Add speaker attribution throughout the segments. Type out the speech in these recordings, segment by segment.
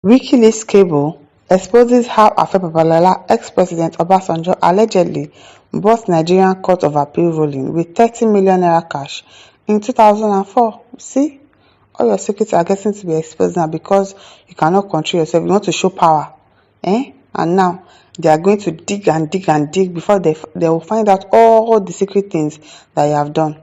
Speaker 1: Wiki-Leaks cable exposes how Babalola ex-President Obasanjo allegedly bought Nigerian Court of Appeal ruling with 30 million naira cash in 2004. See, all your secrets are getting to be exposed now because you cannot control yourself. You want to show power. And now they are going to dig and dig and dig before they will find out all the secret things that you have done.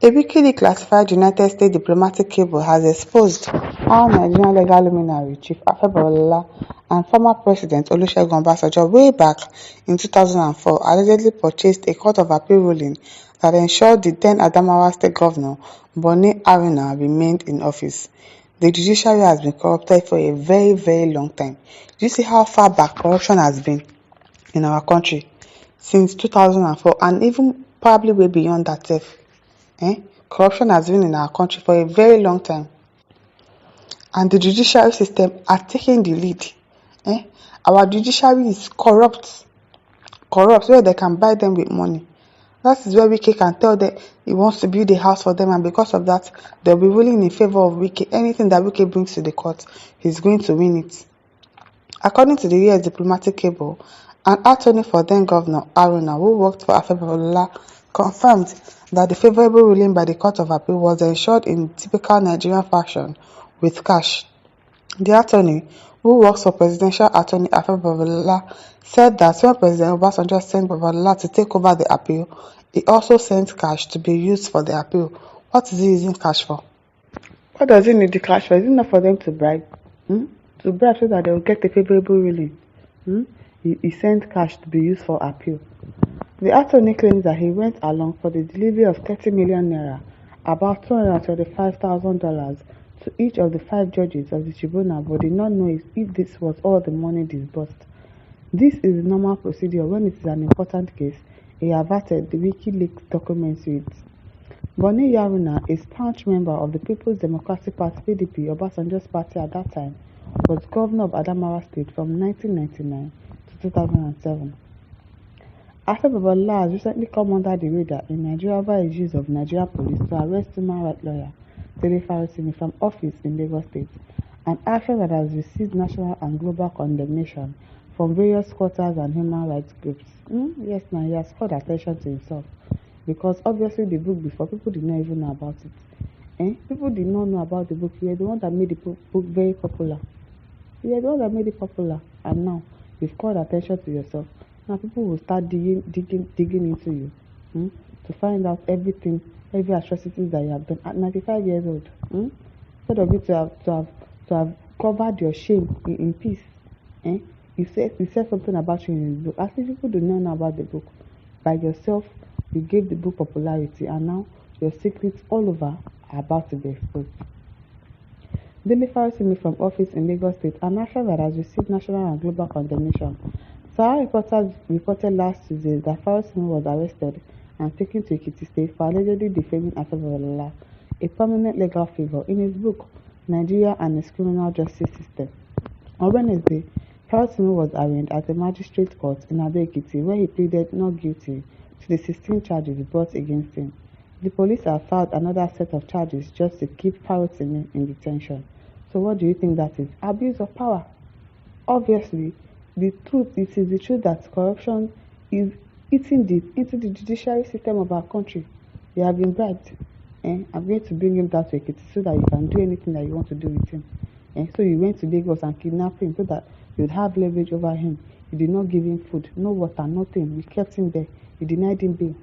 Speaker 1: A Wiki-Leaks classified United States diplomatic cable has exposed how Nigerian legal luminary Chief Babalola and former President Olusegun Obasanjo way back in 2004 allegedly purchased a Court of Appeal ruling that ensured the then Adamawa State Governor Boni Haruna remained in office. The judiciary has been corrupted for a very, very long time. Do you see how far back corruption has been in our country? Since 2004 and even probably way beyond that sef. Corruption has been in our country for a very long time, and the judiciary system are taking the lead. Our judiciary is corrupt where they can buy them with money. That is where Wike can tell them he wants to build a house for them, and because of that, they'll be ruling in favor of Wike. Anything that Wike brings to the court, he's going to win it. According to the US diplomatic cable, an attorney for then Governor Haruna, who worked for Babalola, confirmed that the favorable ruling by the Court of Appeal was ensured in typical Nigerian fashion with cash. The attorney, who works for Presidential Attorney Babalola, said that when President Obasanjo sent Babalola to take over the appeal, he also sent cash to be used for the appeal. What is he using cash for? What does he need the cash for? Is it not for them to bribe? To bribe so that they will get a favorable ruling? He sent cash to be used for appeal. The attorney claims that he went along for the delivery of 30 million naira, about $225,000, to each of the 5 judges of the tribunal, but did not know if this was all the money disbursed. This is the normal procedure when it is an important case, he averted the Wiki-Leaks documents with. Boni Haruna, a staunch member of the People's Democratic Party (PDP), Obasanjo's party at that time, was governor of Adamawa State from 1999 to 2007. Babalola has recently come under the radar in Nigeria over his use of Nigerian police to arrest human rights lawyer Dele Farotimi from office in Lagos State, an action that has received national and global condemnation from various quarters and human rights groups. Yes, now he has called attention to himself, because obviously the book before, people did not even know about it. People did not know about the book. You were the one that made the book very popular. You were the one that made it popular, and now you've called attention to yourself. Now people will start digging into you to find out every atrocities that you have done at 95 years old. Instead of you to have covered your shame in peace. You said something about you in the book. As if people do not know about the book. By yourself, you gave the book popularity, and now your secrets all over are about to be exposed. Dele Farotimi from office in Lagos State, an action that has received national and global condemnation. Sahara reporters reported last Tuesday that Farotimi was arrested and taken to Ekiti State for allegedly defaming Babalola, a permanent legal figure, in his book, Nigeria and its Criminal Justice System. On Wednesday, Farotimi was arraigned at the magistrate court in Ado-Ekiti, where he pleaded not guilty to the 16 charges brought against him. The police have filed another set of charges just to keep Farotimi in detention. So what do you think that is? Abuse of power. Obviously, it is the truth that corruption is eating deep into the judiciary system of our country. They have been bribed. I'm going to bring him down to Ekiti so that you can do anything that you want to do with him. So you went to Lagos and kidnapped him so that you would have leverage over him. You did not give him food, no water, nothing. You kept him there. You denied him bail.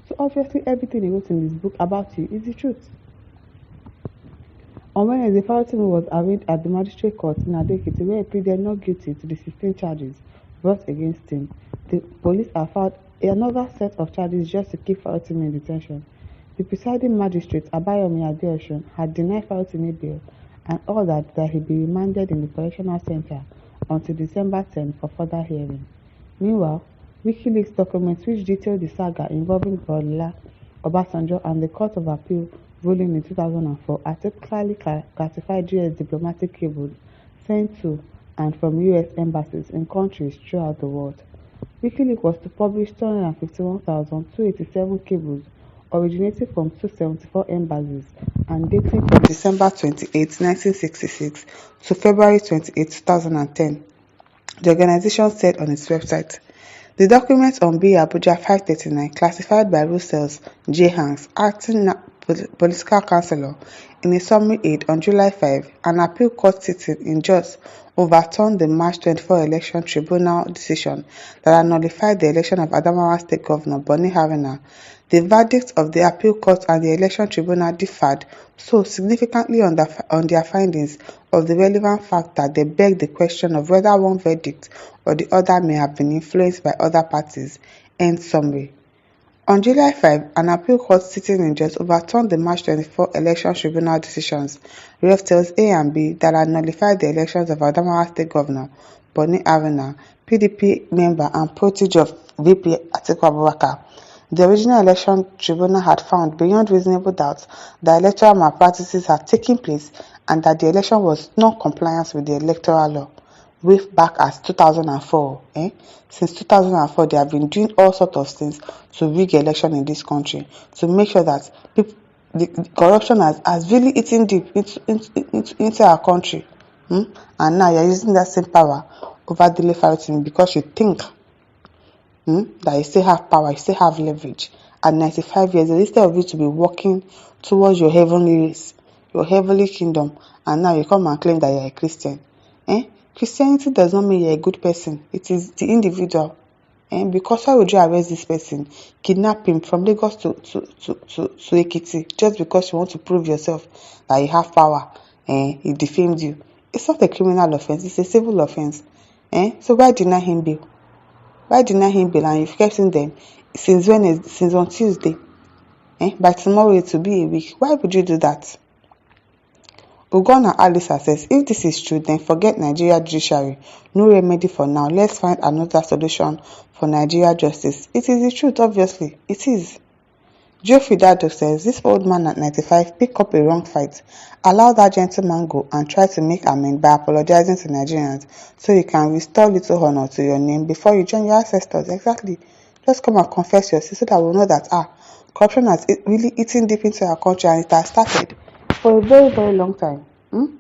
Speaker 1: So obviously everything he wrote in this book about you is the truth. On Wednesday, Farotimi was arraigned at the magistrate court in Ado-Ekiti, where he pleaded not guilty to the 16 charges brought against him. The police have filed another set of charges just to keep Farotimi in detention. The presiding magistrate, Abayomi Adeosun, had denied Farotimi bail and ordered that he be remanded in the correctional center until December 10 for further hearing. Meanwhile, Wiki-Leaks documents which detail the saga involving Babalola, Obasanjo, and the Court of Appeal ruling in 2004 are typically classified US diplomatic cables sent to and from US embassies in countries throughout the world. Wiki-Leaks was to publish 251,287 cables originating from 274 embassies and dating from December 28, 1966 to February 28, 2010, the organization said on its website. The document on B. Abuja 539, classified by Russell's J. Hanks, acting political counsellor, in a summary aid on July 5, an appeal court sitting in Jos overturned the March 24 election tribunal decision that nullified the election of Adamawa State Governor Boni Haruna. The verdict of the appeal court and the election tribunal differed so significantly on their findings of the relevant fact that they beg the question of whether one verdict or the other may have been influenced by other parties. End summary. On July 5, an appeal court sitting in Jos overturned the March 24 election tribunal decisions, Reftals A and B, that had nullified the elections of Adamawa State Governor Boni Haruna, PDP member and protege of VP Atiku Abubakar. The original election tribunal had found beyond reasonable doubt that electoral malpractices had taken place and that the election was non-compliant with the electoral law. Way back as 2004. Since 2004, they have been doing all sorts of things to rig election in this country, to make sure that the corruption has really eaten deep into our country. And now you're using that same power over Dele Fayotimi because you think that you still have power, you still have leverage. At 95 years old, instead of you to be working towards your heavenly race, your heavenly kingdom, and now you come and claim that you're a Christian. Christianity does not mean you're a good person. It is the individual. Because why would you arrest this person, kidnap him from Lagos to Ekiti, just because you want to prove yourself that you have power and he defamed you? It's not a criminal offense, it's a civil offense. So why deny him bail? Why deny him bail and you've kept him there since on Tuesday? By tomorrow it will be a week. Why would you do that? Ugonna Alisa says, if this is true, then forget Nigeria judiciary. No remedy for now. Let's find another solution for Nigeria justice. It is the truth, obviously. It is. Geoffrey Dado says, this old man at 95 picked up a wrong fight. Allow that gentleman go and try to make amends by apologizing to Nigerians so you can restore little honor to your name before you join your ancestors. Exactly. Just come and confess your sin so that we'll know that corruption has really eaten deep into our country and it has started for a very, very long time. And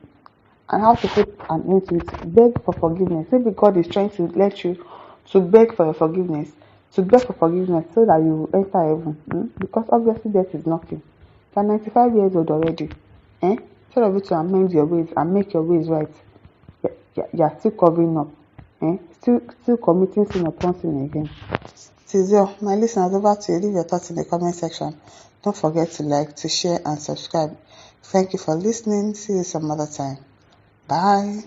Speaker 1: how to put an end to it. Beg for forgiveness. Maybe God is trying to let you to beg for your forgiveness. To beg for forgiveness so that you will enter heaven. Because obviously death is knocking. You're 95 years old already. Instead of you to amend your ways and make your ways right, you're still covering up. Still committing sin upon sin again. Tizio, my listeners, over to you. Leave your thoughts in the comment section. Don't forget to like, to share, and subscribe. Thank you for listening. See you some other time. Bye.